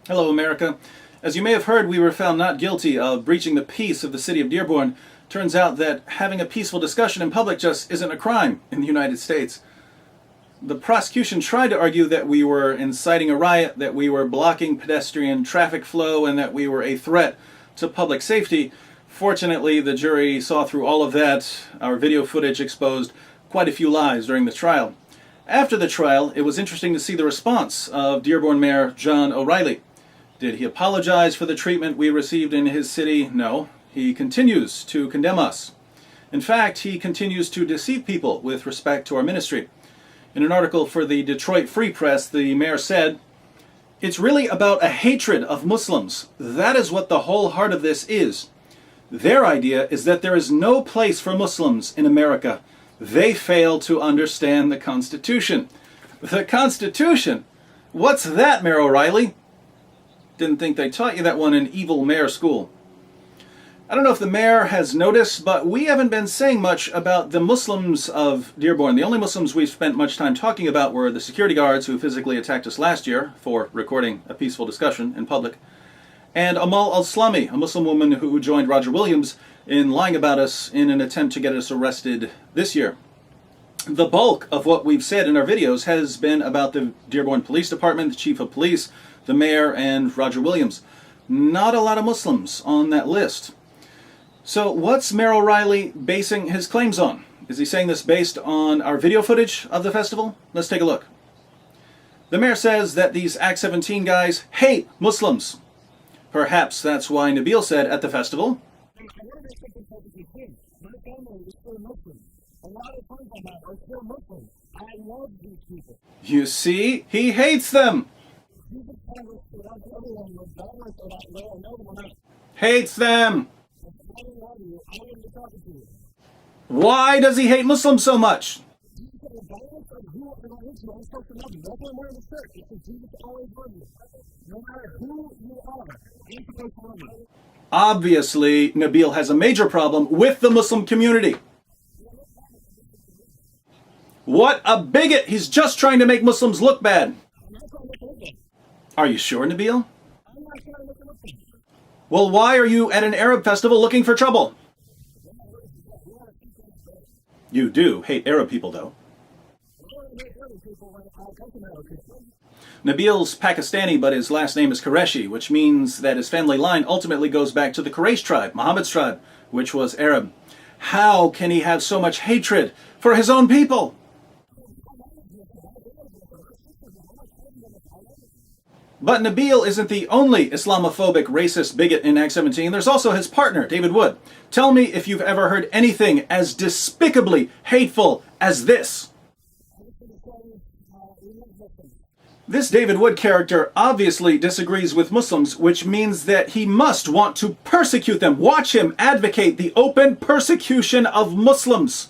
Hello, America. As you may have heard, we were found not guilty of breaching the peace of the city of Dearborn. Turns out that having a peaceful discussion in public just isn't a crime in the United States. The prosecution tried to argue that we were inciting a riot, that we were blocking pedestrian traffic flow, and that we were a threat to public safety. Fortunately, the jury saw through all of that. Our video footage exposed quite a few lies during the trial. After the trial, it was interesting to see the response of Dearborn Mayor John O'Reilly. Did he apologize for the treatment we received in his city? No. He continues to condemn us. In fact, he continues to deceive people with respect to our ministry. In an article for the Detroit Free Press, the mayor said, "It's really about a hatred of Muslims. That is what the whole heart of this is. Their idea is that there is no place for Muslims in America. They fail to understand the Constitution." The Constitution? What's that, Mayor O'Reilly? Didn't think they taught you that one in Evil Mayor School. I don't know if the mayor has noticed, but we haven't been saying much about the Muslims of Dearborn. The only Muslims we've spent much time talking about were the security guards who physically attacked us last year for recording a peaceful discussion in public, and Amal al-Islami, a Muslim woman who joined Roger Williams in lying about us in an attempt to get us arrested this year. The bulk of what we've said in our videos has been about the Dearborn Police Department, the Chief of Police, the Mayor, and Roger Williams. Not a lot of Muslims on that list. So what's Mayor O'Reilly basing his claims on? Is he saying this based on our video footage of the festival? Let's take a look. The mayor says that these Act 17 guys hate Muslims. Perhaps that's why Nabil said at the festival, "You see, he hates them." Hates them. Why does he hate Muslims so much? Obviously, Nabil has a major problem with the Muslim community. What a bigot! He's just trying to make Muslims look bad. Are you sure, Nabil? Well, why are you at an Arab festival looking for trouble? You do hate Arab people, though. Nabil's Pakistani, but his last name is Qureshi, which means that his family line ultimately goes back to the Quraysh tribe, Muhammad's tribe, which was Arab. How can he have so much hatred for his own people? But Nabil isn't the only Islamophobic, racist bigot in Act 17. There's also his partner, David Wood. Tell me if you've ever heard anything as despicably hateful as this. This David Wood character obviously disagrees with Muslims, which means that he must want to persecute them. Watch him advocate the open persecution of Muslims.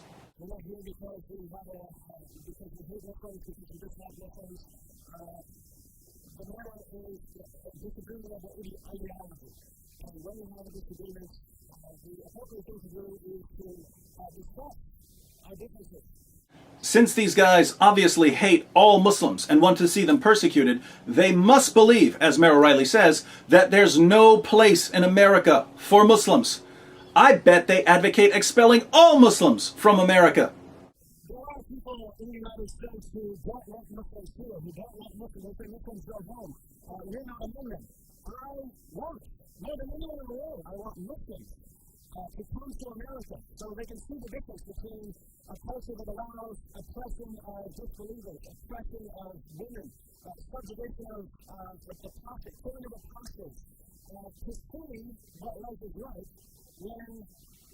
Since these guys obviously hate all Muslims and want to see them persecuted, they must believe, as Mayor O'Reilly says, that there's no place in America for Muslims. I bet they advocate expelling all Muslims from America. There are people in the United States who don't want Muslims here, who don't want Muslims, they say Muslims go home. We're not a Muslim. I want, more than anyone in the world, I want Muslims to come to America so they can see the difference between a culture that allows oppression of disbelievers, oppression of women, subjugation of the prophet, killing of apostles, to see what life is like when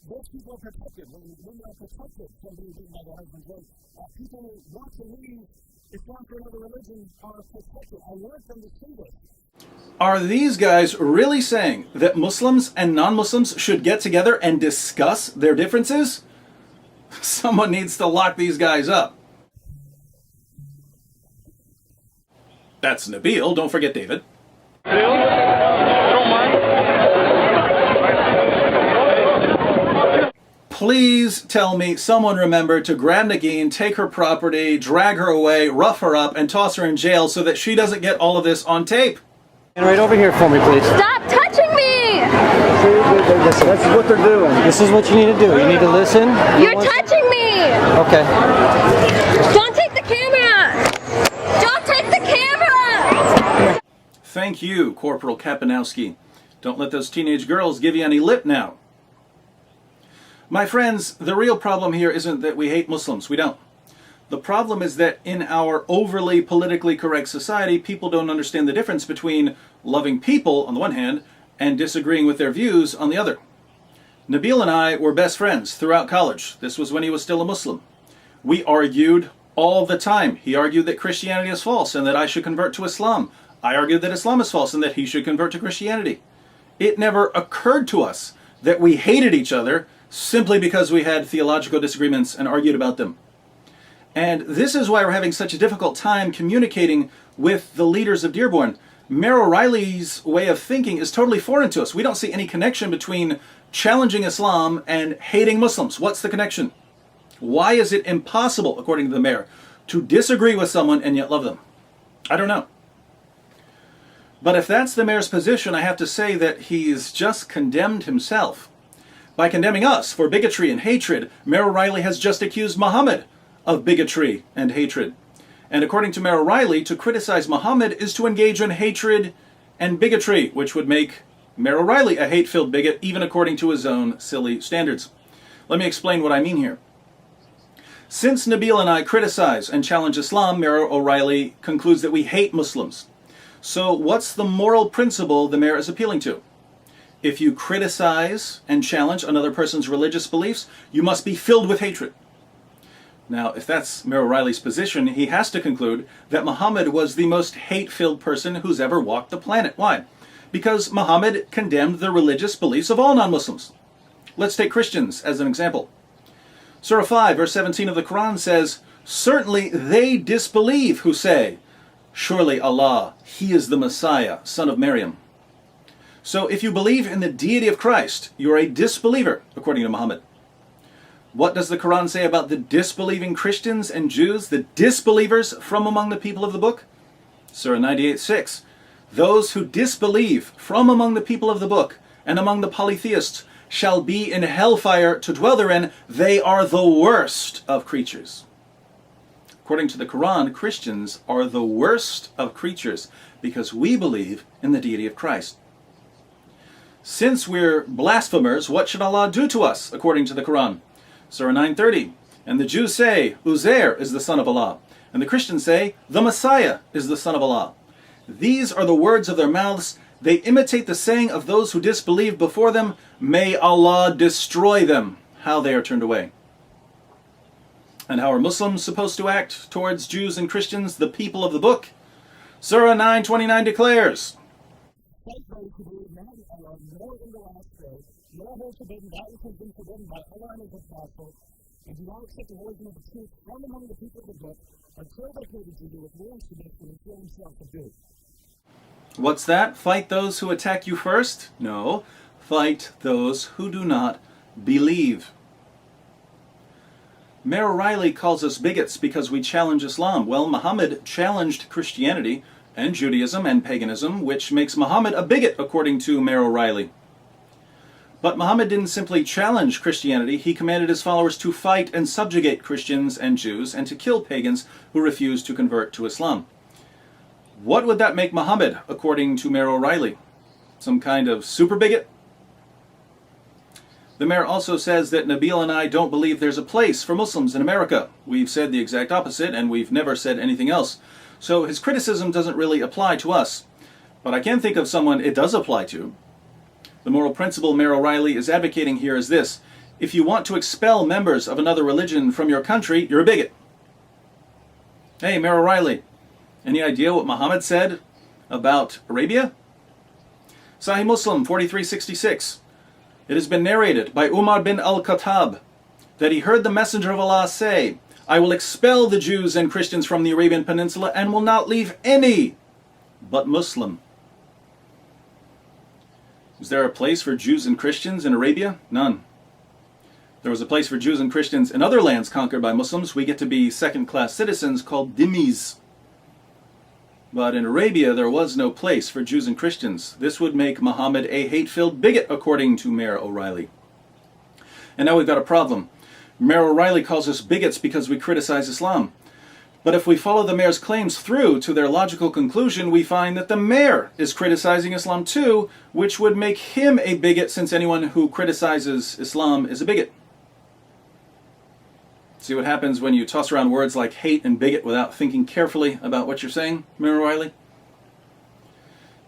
those people are protected, when women are protected from being beaten by their husbands, when people who want to leave Islam for another religion are protected. I want them to see this. Are these guys really saying that Muslims and non-Muslims should get together and discuss their differences? Someone needs to lock these guys up. That's Nabil. Don't forget David. Please tell me someone remembered to grab Nagin, take her property, drag her away, rough her up, and toss her in jail so that she doesn't get all of this on tape. And right over here for me, please. Stop touching me! This is what they're doing. This is what you need to do. You need to listen. You're touching me! Okay. Don't take the camera! Don't take the camera! Thank you, Corporal Kapanowski. Don't let those teenage girls give you any lip now. My friends, the real problem here isn't that we hate Muslims. We don't. The problem is that in our overly politically correct society, people don't understand the difference between loving people on the one hand and disagreeing with their views on the other. Nabil and I were best friends throughout college. This was when he was still a Muslim. We argued all the time. He argued that Christianity is false and that I should convert to Islam. I argued that Islam is false and that he should convert to Christianity. It never occurred to us that we hated each other simply because we had theological disagreements and argued about them. And this is why we're having such a difficult time communicating with the leaders of Dearborn. Mayor O'Reilly's way of thinking is totally foreign to us. We don't see any connection between challenging Islam and hating Muslims. What's the connection? Why is it impossible, according to the mayor, to disagree with someone and yet love them? I don't know. But if that's the mayor's position, I have to say that he's just condemned himself. By condemning us for bigotry and hatred, Mayor O'Reilly has just accused Muhammad of bigotry and hatred. And according to Mayor O'Reilly, to criticize Muhammad is to engage in hatred and bigotry, which would make Mayor O'Reilly a hate-filled bigot, even according to his own silly standards. Let me explain what I mean here. Since Nabil and I criticize and challenge Islam, Mayor O'Reilly concludes that we hate Muslims. So what's the moral principle the mayor is appealing to? If you criticize and challenge another person's religious beliefs, you must be filled with hatred. Now, if that's Mayor O'Reilly's position, he has to conclude that Muhammad was the most hate-filled person who's ever walked the planet. Why? Because Muhammad condemned the religious beliefs of all non-Muslims. Let's take Christians as an example. Surah 5, verse 17 of the Quran says, "Certainly they disbelieve who say, 'Surely Allah, He is the Messiah, son of Maryam.'" So if you believe in the deity of Christ, you're a disbeliever, according to Muhammad. What does the Quran say about the disbelieving Christians and Jews, the disbelievers from among the people of the book? Surah 98:6. "Those who disbelieve from among the people of the book and among the polytheists shall be in hellfire to dwell therein. They are the worst of creatures." According to the Quran, Christians are the worst of creatures because we believe in the deity of Christ. Since we're blasphemers, what should Allah do to us, according to the Quran? Surah 9:30, "And the Jews say, Uzair is the son of Allah, and the Christians say, the Messiah is the son of Allah. These are the words of their mouths. They imitate the saying of those who disbelieved before them. May Allah destroy them." How they are turned away. And how are Muslims supposed to act towards Jews and Christians, the people of the book? Surah 9:29 declares, and do not accept the origin of the truth from among the people of the book until they prove to you with more instruments than he himself could do. What's that? Fight those who attack you first? No. Fight those who do not believe. Mayor O'Reilly calls us bigots because we challenge Islam. Well, Muhammad challenged Christianity and Judaism and paganism, which makes Muhammad a bigot, according to Mayor O'Reilly. But Muhammad didn't simply challenge Christianity, he commanded his followers to fight and subjugate Christians and Jews and to kill pagans who refused to convert to Islam. What would that make Muhammad, according to Mayor O'Reilly? Some kind of super bigot? The mayor also says that Nabil and I don't believe there's a place for Muslims in America. We've said the exact opposite, and we've never said anything else. So his criticism doesn't really apply to us. But I can think of someone it does apply to. The moral principle Mayor O'Reilly is advocating here is this: if you want to expel members of another religion from your country, you're a bigot. Hey, Mayor O'Reilly, any idea what Muhammad said about Arabia? Sahih Muslim 4366. It has been narrated by Umar bin al-Khattab that he heard the Messenger of Allah say, "I will expel the Jews and Christians from the Arabian Peninsula and will not leave any but Muslim." Is there a place for Jews and Christians in Arabia? None. There was a place for Jews and Christians in other lands conquered by Muslims. We get to be second-class citizens called dhimmis. But in Arabia, there was no place for Jews and Christians. This would make Muhammad a hate-filled bigot, according to Mayor O'Reilly. And now we've got a problem. Mayor O'Reilly calls us bigots because we criticize Islam. But if we follow the mayor's claims through to their logical conclusion, we find that the mayor is criticizing Islam too, which would make him a bigot, since anyone who criticizes Islam is a bigot. See what happens when you toss around words like hate and bigot without thinking carefully about what you're saying, Mayor O'Reilly?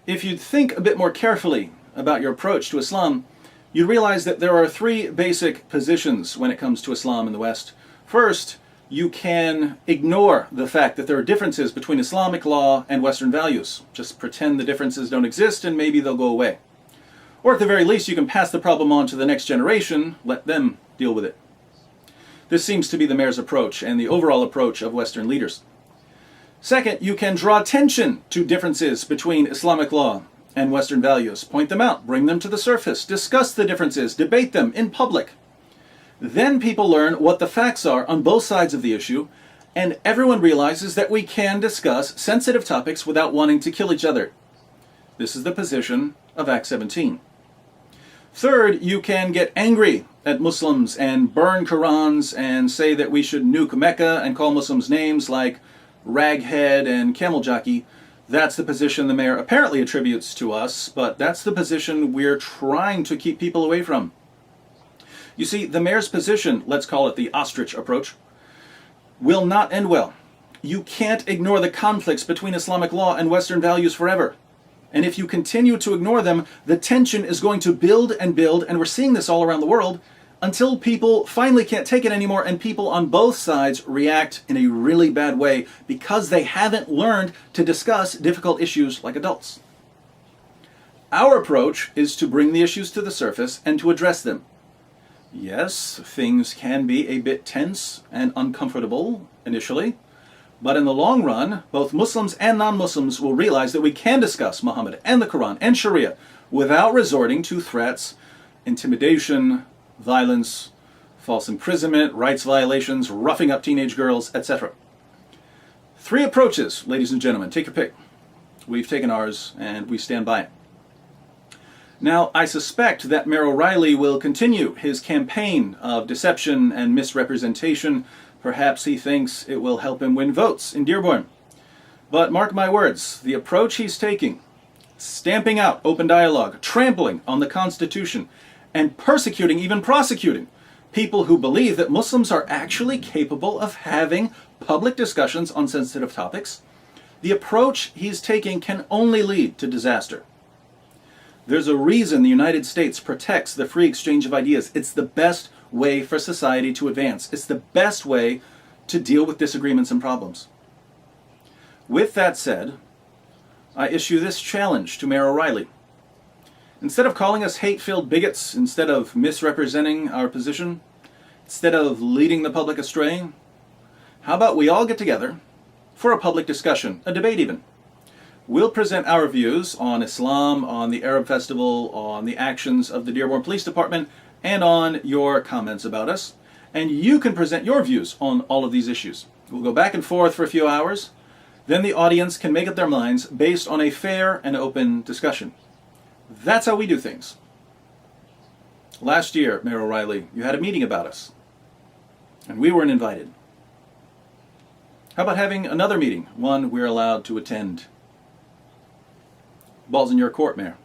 If you'd think a bit more carefully about your approach to Islam, you'd realize that there are three basic positions when it comes to Islam in the West. First, you can ignore the fact that there are differences between Islamic law and Western values. Just pretend the differences don't exist and maybe they'll go away. Or at the very least, you can pass the problem on to the next generation, let them deal with it. This seems to be the mayor's approach and the overall approach of Western leaders. Second, you can draw attention to differences between Islamic law and Western values. Point them out, bring them to the surface, discuss the differences, debate them in public. Then people learn what the facts are on both sides of the issue, and everyone realizes that we can discuss sensitive topics without wanting to kill each other. This is the position of Act 17. Third, you can get angry at Muslims and burn Qurans and say that we should nuke Mecca and call Muslims names like raghead and camel jockey. That's the position the mayor apparently attributes to us, but that's the position we're trying to keep people away from. You see, the mayor's position, let's call it the ostrich approach, will not end well. You can't ignore the conflicts between Islamic law and Western values forever. And if you continue to ignore them, the tension is going to build, and we're seeing this all around the world, until people finally can't take it anymore and people on both sides react in a really bad way because they haven't learned to discuss difficult issues like adults. Our approach is to bring the issues to the surface and to address them. Yes, things can be a bit tense and uncomfortable initially, but in the long run, both Muslims and non-Muslims will realize that we can discuss Muhammad and the Quran and Sharia without resorting to threats, intimidation, violence, false imprisonment, rights violations, roughing up teenage girls, etc. Three approaches, ladies and gentlemen. Take your pick. We've taken ours, and we stand by it. Now, I suspect that Mayor O'Reilly will continue his campaign of deception and misrepresentation. Perhaps he thinks it will help him win votes in Dearborn. But mark my words, the approach he's taking, stamping out open dialogue, trampling on the Constitution, and persecuting, even prosecuting, people who believe that Muslims are actually capable of having public discussions on sensitive topics, the approach he's taking can only lead to disaster. There's a reason the United States protects the free exchange of ideas. It's the best way for society to advance. It's the best way to deal with disagreements and problems. With that said, I issue this challenge to Mayor O'Reilly. Instead of calling us hate-filled bigots, instead of misrepresenting our position, instead of leading the public astray, how about we all get together for a public discussion, a debate even. We'll present our views on Islam, on the Arab Festival, on the actions of the Dearborn Police Department, and on your comments about us. And you can present your views on all of these issues. We'll go back and forth for a few hours. Then the audience can make up their minds based on a fair and open discussion. That's how we do things. Last year, Mayor O'Reilly, you had a meeting about us, and we weren't invited. How about having another meeting, one we're allowed to attend? Ball's in your court, Mayor.